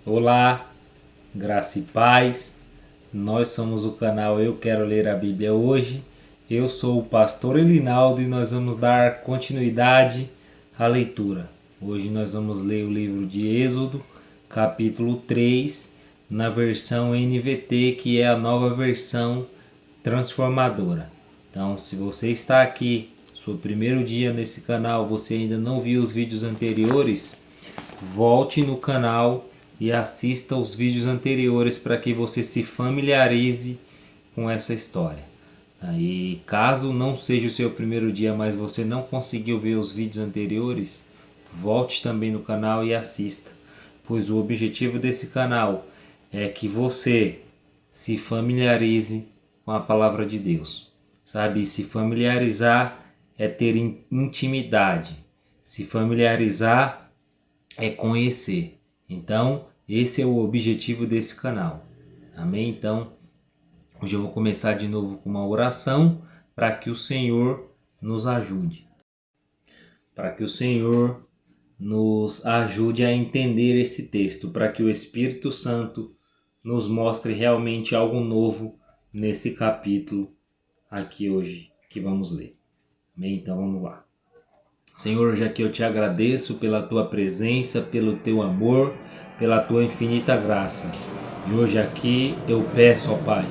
Olá, graça e paz. Nós somos o canal Eu Quero Ler a Bíblia Hoje. Eu sou o pastor Elinaldo e nós vamos dar continuidade à leitura. Hoje nós vamos ler o livro de Êxodo, capítulo 3, na versão NVT, que é a nova versão transformadora. Então, se você está aqui, seu primeiro dia nesse canal, você ainda não viu os vídeos anteriores, volte no canal e assista os vídeos anteriores para que você se familiarize com essa história. E caso não seja o seu primeiro dia, mas você não conseguiu ver os vídeos anteriores, volte também no canal e assista, pois o objetivo desse canal é que você se familiarize com a palavra de Deus. Sabe, se familiarizar é ter intimidade. Se familiarizar é conhecer. Então, esse é o objetivo desse canal. Amém? Então, hoje eu vou começar de novo com uma oração para que o Senhor nos ajude. Para que o Senhor nos ajude a entender esse texto, para que o Espírito Santo nos mostre realmente algo novo nesse capítulo aqui hoje que vamos ler. Amém? Então, vamos lá. Senhor, já que eu te agradeço pela tua presença, pelo teu amor, pela tua infinita graça. E hoje aqui eu peço, ó Pai,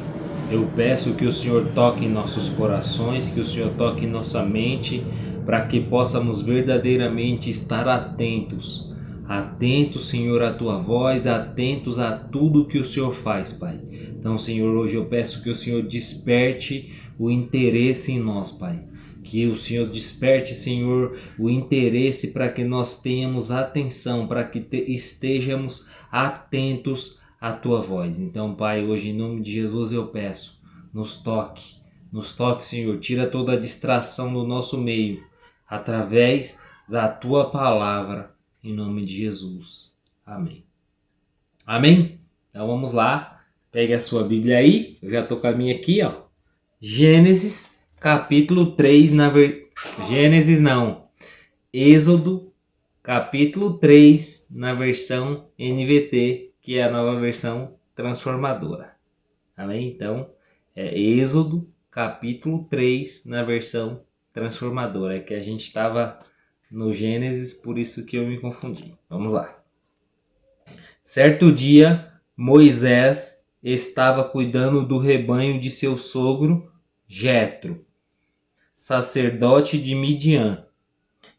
eu peço que o Senhor toque em nossos corações, que o Senhor toque em nossa mente, para que possamos verdadeiramente estar atentos. Atentos, Senhor, à tua voz, atentos a tudo que o Senhor faz, Pai. Então, Senhor, hoje eu peço que o Senhor desperte o interesse em nós, Pai. Que o Senhor desperte, Senhor, o interesse para que nós tenhamos atenção, para que estejamos atentos à Tua voz. Então, Pai, hoje em nome de Jesus eu peço, nos toque, Senhor, tira toda a distração do nosso meio, através da Tua palavra, em nome de Jesus. Amém. Amém? Então vamos lá, pegue a sua Bíblia aí, eu já estou com a minha aqui, ó. Gênesis capítulo 3, Êxodo, capítulo 3, na versão NVT, que é a nova versão transformadora. Amém? Então, é Êxodo, capítulo 3, na versão transformadora. É que a gente estava no Gênesis, por isso que eu me confundi. Vamos lá. Certo dia, Moisés estava cuidando do rebanho de seu sogro, Jetro, sacerdote de Midian.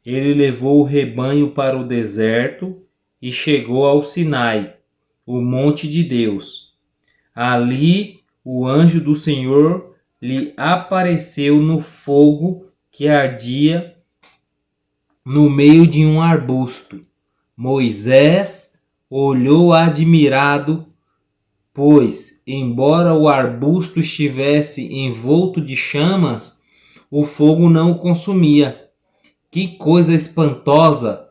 Ele levou o rebanho para o deserto e chegou ao Sinai, o monte de Deus. Ali o anjo do Senhor lhe apareceu no fogo que ardia no meio de um arbusto. Moisés olhou admirado, pois, embora o arbusto estivesse envolto de chamas, o fogo não o consumia. Que coisa espantosa,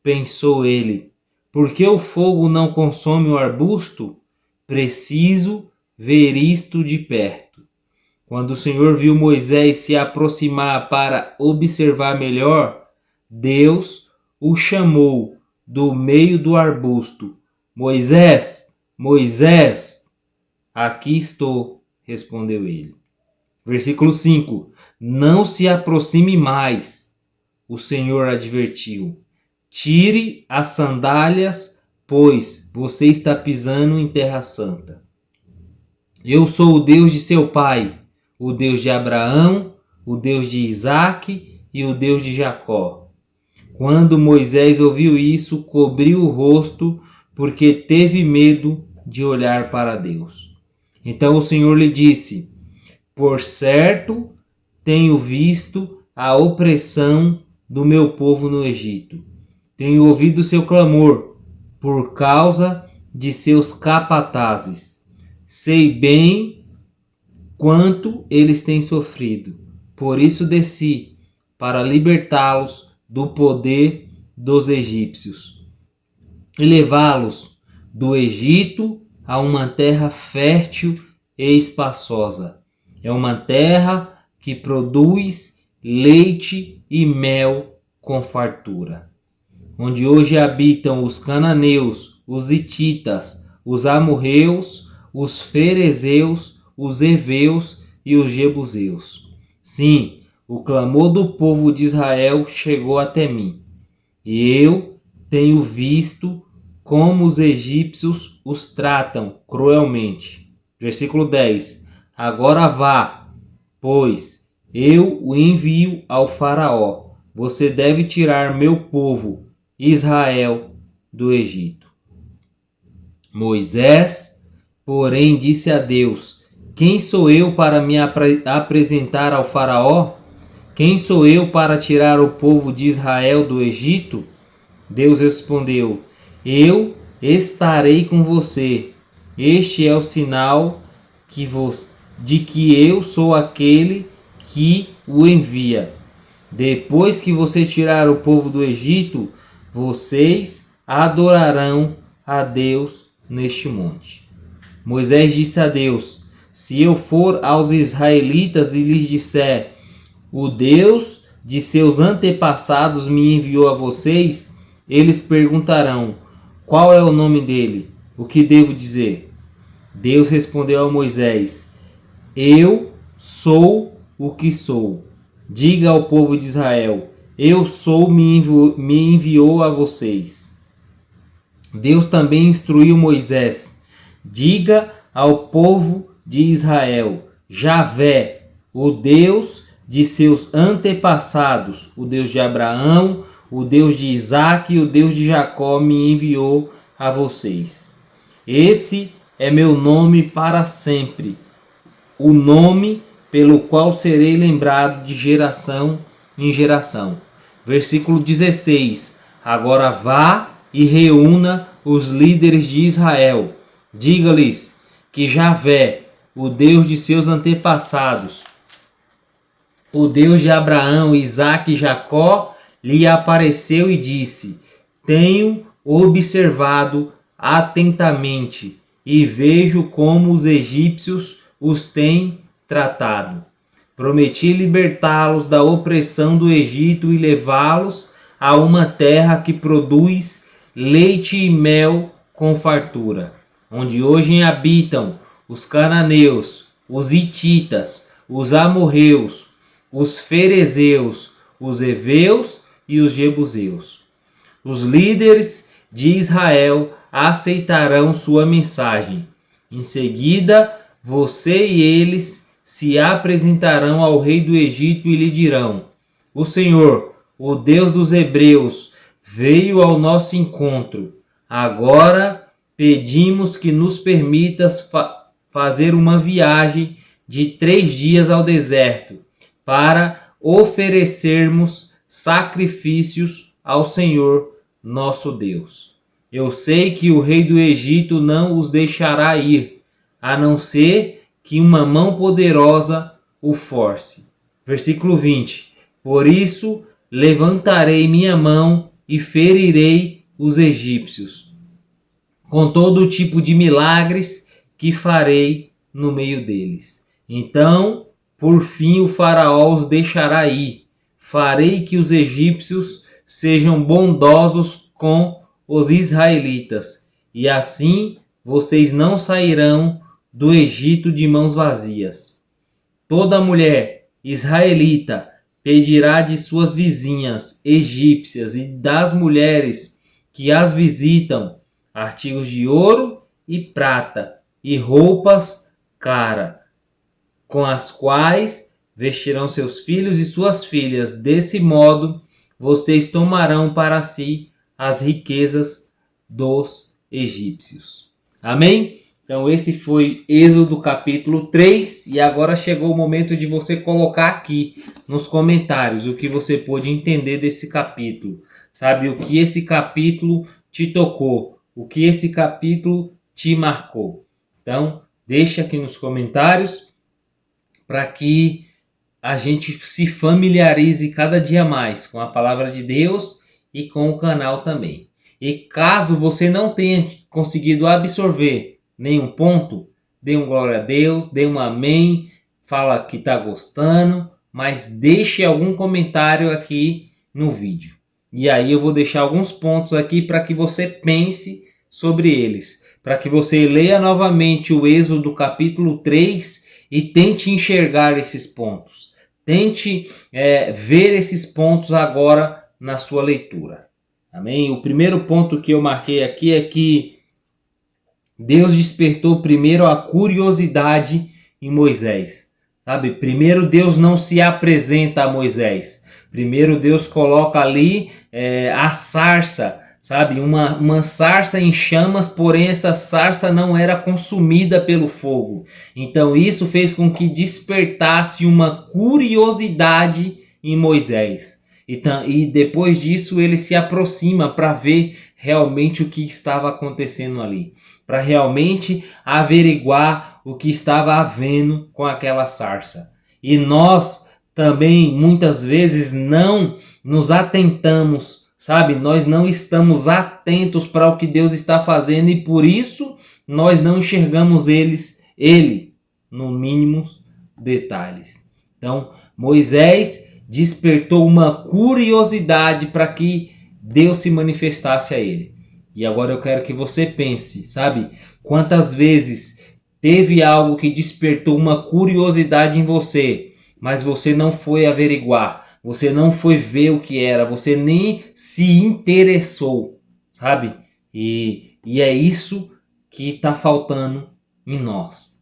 pensou ele. Por que o fogo não consome o arbusto? Preciso ver isto de perto. Quando o Senhor viu Moisés se aproximar para observar melhor, Deus o chamou do meio do arbusto. Moisés, Moisés, aqui estou, respondeu ele. Versículo 5. Não se aproxime mais, o Senhor advertiu. Tire as sandálias, pois você está pisando em terra santa. Eu sou o Deus de seu pai, o Deus de Abraão, o Deus de Isaque e o Deus de Jacó. Quando Moisés ouviu isso, cobriu o rosto, porque teve medo de olhar para Deus. Então o Senhor lhe disse: por certo, tenho visto a opressão do meu povo no Egito. Tenho ouvido seu clamor por causa de seus capatazes. Sei bem quanto eles têm sofrido. Por isso desci para libertá-los do poder dos egípcios e levá-los do Egito a uma terra fértil e espaçosa. É uma terra que produz leite e mel com fartura, onde hoje habitam os cananeus, os hititas, os amorreus, os ferezeus, os heveus e os jebuseus. Sim, o clamor do povo de Israel chegou até mim, e eu tenho visto como os egípcios os tratam cruelmente. Versículo 10. Agora vá, pois eu o envio ao faraó. Você deve tirar meu povo, Israel, do Egito. Moisés, porém, disse a Deus: quem sou eu para me apresentar ao faraó? Quem sou eu para tirar o povo de Israel do Egito? Deus respondeu: eu estarei com você. Este é o sinal de que eu sou aquele que o envia. Depois que você tirar o povo do Egito, vocês adorarão a Deus neste monte. Moisés disse a Deus: se eu for aos israelitas e lhes disser, o Deus de seus antepassados me enviou a vocês, eles perguntarão, qual é o nome dele? O que devo dizer? Deus respondeu a Moisés: eu sou o que sou. Diga ao povo de Israel: eu sou, me enviou a vocês. Deus também instruiu Moisés: diga ao povo de Israel: Javé, o Deus de seus antepassados, o Deus de Abraão, o Deus de Isaque e o Deus de Jacó me enviou a vocês. Esse é meu nome para sempre, o nome pelo qual serei lembrado de geração em geração. Versículo 16. Agora vá e reúna os líderes de Israel. Diga-lhes que Javé, o Deus de seus antepassados, o Deus de Abraão, Isaque e Jacó, lhe apareceu e disse: tenho observado atentamente e vejo como os egípcios os têm tratado. Prometi libertá-los da opressão do Egito e levá-los a uma terra que produz leite e mel com fartura, onde hoje habitam os cananeus, os hititas, os amorreus, os ferezeus, os heveus e os jebuseus. Os líderes de Israel aceitarão sua mensagem. Em seguida, você e eles se apresentarão ao rei do Egito e lhe dirão: o Senhor, o Deus dos hebreus, veio ao nosso encontro. Agora pedimos que nos permitas fazer uma viagem de 3 dias ao deserto, para oferecermos sacrifícios ao Senhor nosso Deus. Eu sei que o rei do Egito não os deixará ir, a não ser que uma mão poderosa o force. Versículo 20. Por isso levantarei minha mão e ferirei os egípcios, com todo tipo de milagres que farei no meio deles. Então, por fim, o faraó os deixará ir. Farei que os egípcios sejam bondosos com os israelitas, e assim vocês não sairão do Egito de mãos vazias. Toda mulher israelita pedirá de suas vizinhas egípcias e das mulheres que as visitam artigos de ouro e prata e roupas caras, com as quais vestirão seus filhos e suas filhas. Desse modo, vocês tomarão para si as riquezas dos egípcios. Amém? Então esse foi Êxodo capítulo 3 e agora chegou o momento de você colocar aqui nos comentários o que você pôde entender desse capítulo. Sabe, o que esse capítulo te tocou, o que esse capítulo te marcou. Então, deixa aqui nos comentários para que a gente se familiarize cada dia mais com a palavra de Deus e com o canal também. E caso você não tenha conseguido absorver nenhum ponto, dê um glória a Deus, dê um amém, fala que está gostando, mas deixe algum comentário aqui no vídeo. E aí eu vou deixar alguns pontos aqui para que você pense sobre eles, para que você leia novamente o Êxodo capítulo 3 e tente enxergar esses pontos. Tente ver esses pontos agora na sua leitura. Amém? O primeiro ponto que eu marquei aqui é que Deus despertou primeiro a curiosidade em Moisés. Sabe? Primeiro Deus não se apresenta a Moisés. Primeiro Deus coloca ali a sarça, sabe? Uma sarça em chamas, porém essa sarça não era consumida pelo fogo. Então isso fez com que despertasse uma curiosidade em Moisés. E depois disso ele se aproxima para ver realmente o que estava acontecendo ali. Para realmente averiguar o que estava havendo com aquela sarça. E nós também muitas vezes não nos atentamos, sabe? Nós não estamos atentos para o que Deus está fazendo e por isso nós não enxergamos ele no mínimo detalhes. Então, Moisés despertou uma curiosidade para que Deus se manifestasse a ele. E agora eu quero que você pense, sabe? Quantas vezes teve algo que despertou uma curiosidade em você, mas você não foi averiguar, você não foi ver o que era, você nem se interessou, sabe? E é isso que está faltando em nós.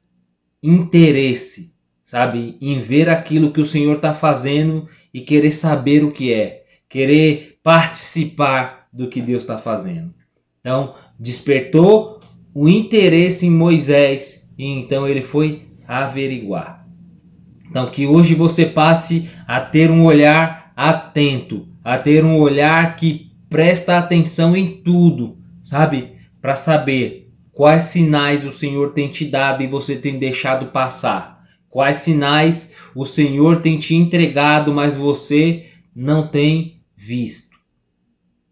Interesse, sabe? Em ver aquilo que o Senhor está fazendo e querer saber o que é, querer participar do que Deus está fazendo. Então, despertou o interesse em Moisés e então ele foi averiguar. Então, que hoje você passe a ter um olhar atento, a ter um olhar que presta atenção em tudo, sabe? Para saber quais sinais o Senhor tem te dado e você tem deixado passar. Quais sinais o Senhor tem te entregado, mas você não tem visto.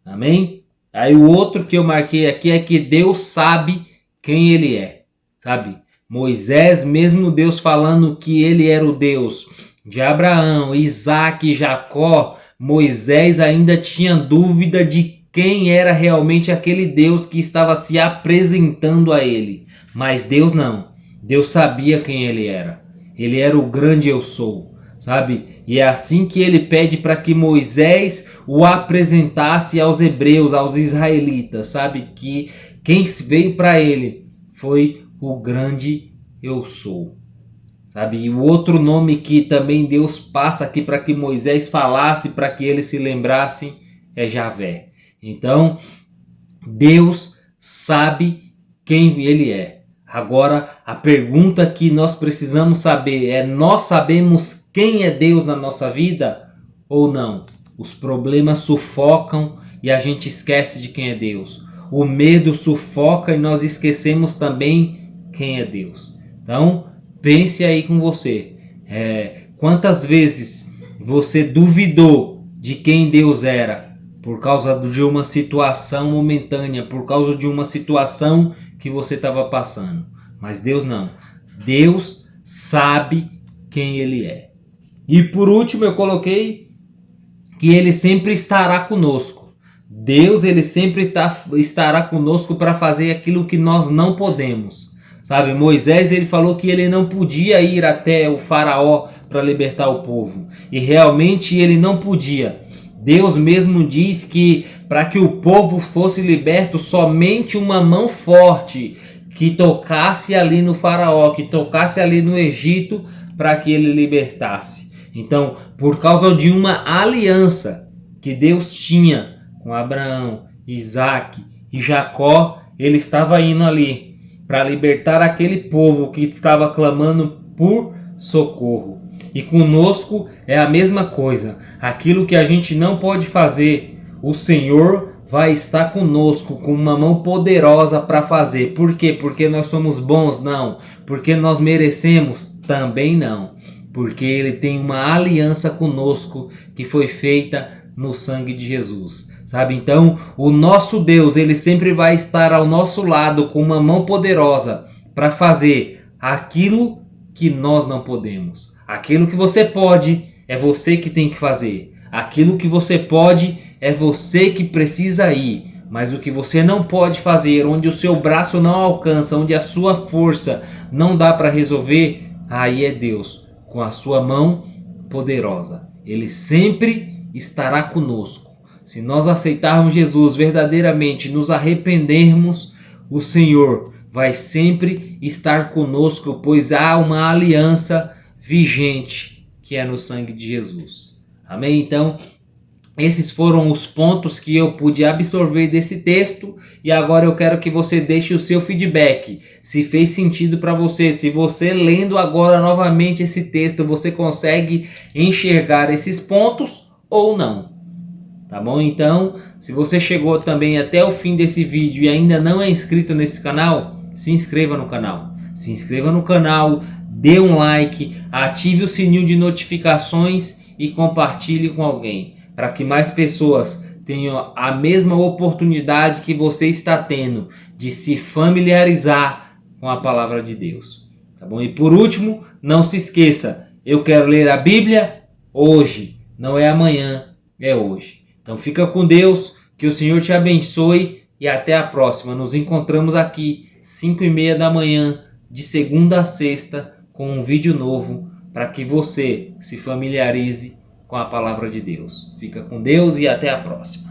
Amém? Aí o outro que eu marquei aqui é que Deus sabe quem ele é, sabe? Moisés, mesmo Deus falando que ele era o Deus de Abraão, Isaac e Jacó, Moisés ainda tinha dúvida de quem era realmente aquele Deus que estava se apresentando a ele. Mas Deus não. Deus sabia quem ele era. Ele era o grande eu sou. Sabe? E é assim que ele pede para que Moisés o apresentasse aos hebreus, aos israelitas, sabe? Que quem veio para ele foi o grande eu sou, sabe? E o outro nome que também Deus passa aqui para que Moisés falasse, para que eles se lembrassem, é Javé. Então, Deus sabe quem ele é. Agora, a pergunta que nós precisamos saber é: nós sabemos quem é Deus na nossa vida ou não? Os problemas sufocam e a gente esquece de quem é Deus. O medo sufoca e nós esquecemos também quem é Deus. Então, pense aí com você. Quantas vezes você duvidou de quem Deus era por causa de uma situação momentânea, por causa de uma situação que você estava passando? Mas Deus não. Deus sabe quem ele é. E por último eu coloquei que ele sempre estará conosco. Deus, ele sempre estará conosco para fazer aquilo que nós não podemos. Sabe, Moisés, ele falou que ele não podia ir até o faraó para libertar o povo. E realmente ele não podia. Deus mesmo diz que para que o povo fosse liberto, somente uma mão forte que tocasse ali no faraó, que tocasse ali no Egito, para que ele libertasse. Então, por causa de uma aliança que Deus tinha com Abraão, Isaac e Jacó, ele estava indo ali para libertar aquele povo que estava clamando por socorro. E conosco é a mesma coisa. Aquilo que a gente não pode fazer, o Senhor vai estar conosco com uma mão poderosa para fazer. Por quê? Porque nós somos bons? Não. Porque nós merecemos? Também não. Porque Ele tem uma aliança conosco que foi feita no sangue de Jesus. Sabe? Então, o nosso Deus, Ele sempre vai estar ao nosso lado com uma mão poderosa para fazer aquilo que nós não podemos. Aquilo que você pode, é você que tem que fazer. Aquilo que você pode, é você que precisa ir. Mas o que você não pode fazer, onde o seu braço não alcança, onde a sua força não dá para resolver, aí é Deus, com a sua mão poderosa. Ele sempre estará conosco. Se nós aceitarmos Jesus verdadeiramente, nos arrependermos, o Senhor vai sempre estar conosco, pois há uma aliança vigente que é no sangue de Jesus. Amém? Então, esses foram os pontos que eu pude absorver desse texto e agora eu quero que você deixe o seu feedback. Se fez sentido para você, se você lendo agora novamente esse texto, você consegue enxergar esses pontos ou não. Tá bom? Então, se você chegou também até o fim desse vídeo e ainda não é inscrito nesse canal, se inscreva no canal. Se inscreva no canal, dê um like, ative o sininho de notificações e compartilhe com alguém, para que mais pessoas tenham a mesma oportunidade que você está tendo de se familiarizar com a palavra de Deus. Tá bom? E por último, não se esqueça, eu quero ler a Bíblia hoje, não é amanhã, é hoje. Então fica com Deus, que o Senhor te abençoe e até a próxima. Nos encontramos aqui 5h30 da manhã, de segunda a sexta, com um vídeo novo para que você se familiarize com a palavra de Deus. Fica com Deus e até a próxima.